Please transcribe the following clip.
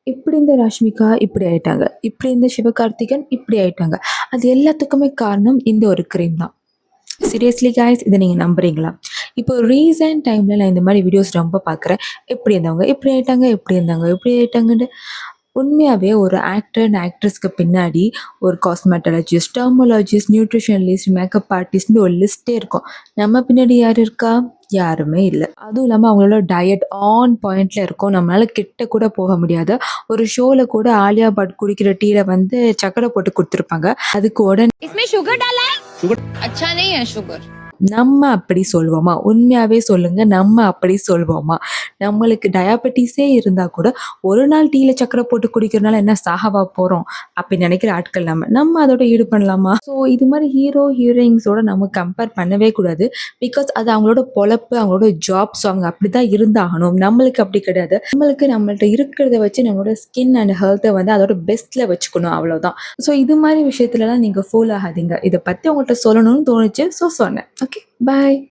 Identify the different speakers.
Speaker 1: இப்படி இந்த ராஷ்மிகா இப்படி ஆயிட்டாங்க. இப்படி இந்த சிவகார்த்திகேயன் இப்படி ஆயிட்டாங்க. அது எல்லாத்துக்குமே காரணம் இந்த ஒரு கிரீம் தான். சீரியஸ்லி காய்ஸ் இத நீங்க நம்புறீங்களா? இப்போ ரீசென்ட் டைம்ல நான் இந்த மாரி வீடியோஸ் ரொம்ப பார்க்குறேன். இப்படி இருந்தவங்க இப்படி ஆயிட்டாங்க, இப்படி இருந்தாங்க இப்படி ஆயிட்டாங்கன்னு. உண்மையாவே ஒரு ஆக்டர் அண்ட் ஆக்ட்ரஸ்க்கு பின்னாடி ஒரு காஸ்மெட்டாலஜிஸ்ட், டெர்மடாலஜிஸ்ட், நியூட்ரிஷனலிஸ்ட், மேக்கப் ஆர்டிஸ்ட்ன்னு ஒரு லிஸ்ட்டே இருக்கும். நம்ம பின்னாடி யார் இருக்கா? யாருமே இல்ல. அதுவும் இல்லாம அவங்களோட டயட் ஆன் பாயிண்ட்ல இருக்கும். நம்மளால கிட்ட கூட போக முடியாது. ஒரு ஷோல கூட ஆலியா பட் குடிக்கிற டீல வந்து சர்க்கரை போட்டு குடுத்துருப்பாங்க. அதுக்கு உடனே
Speaker 2: इसमें शुगर डाला है? शुगर अच्छा नहीं है शुगर।
Speaker 1: நம்ம அப்படி சொல்வோமா? உண்மையாவே சொல்லுங்க. நம்ம அப்படி சொல்வோமா? நம்மளுக்கு டயாபெட்டிஸே இருந்தா கூட, ஒரு நாள் டீல சர்க்கரை போட்டு குடிக்கிறனால என்ன சாகவா போறோம்? அப்படி நெனைக்கிற ஆட்கள் நம்ம. நம்ம அதோட ஈடு பண்ணலாமா? ஸோ இது மாரி ஹீரோ, ஹீரோயின்ஸோட நம்ம கம்பேர் பண்ணவே கூடாது. பிகாஸ் அது அவங்களோட பொழப்பு, அவங்களோட ஜாப். ஸோ அவங்க அப்படிதான் இருந்தாகணும். நம்மளுக்கு அப்படி கிடையாது. நம்மள்ட்ட இருக்கிறத வச்சு நம்மளோட ஸ்கின் அண்ட் ஹெல்த்த வந்து அதோட பெஸ்ட்ல வச்சுக்கணும் அவ்வளோதான். ஸோ இது மாரி விஷயத்துலலாம் நீங்க ஃபூல் ஆகாதீங்க. இத பத்தி உங்கள்ட்ட சொல்லணும்னு தோணுச்சு. ஸோ சொன்னேன். ஓகே. பாய்.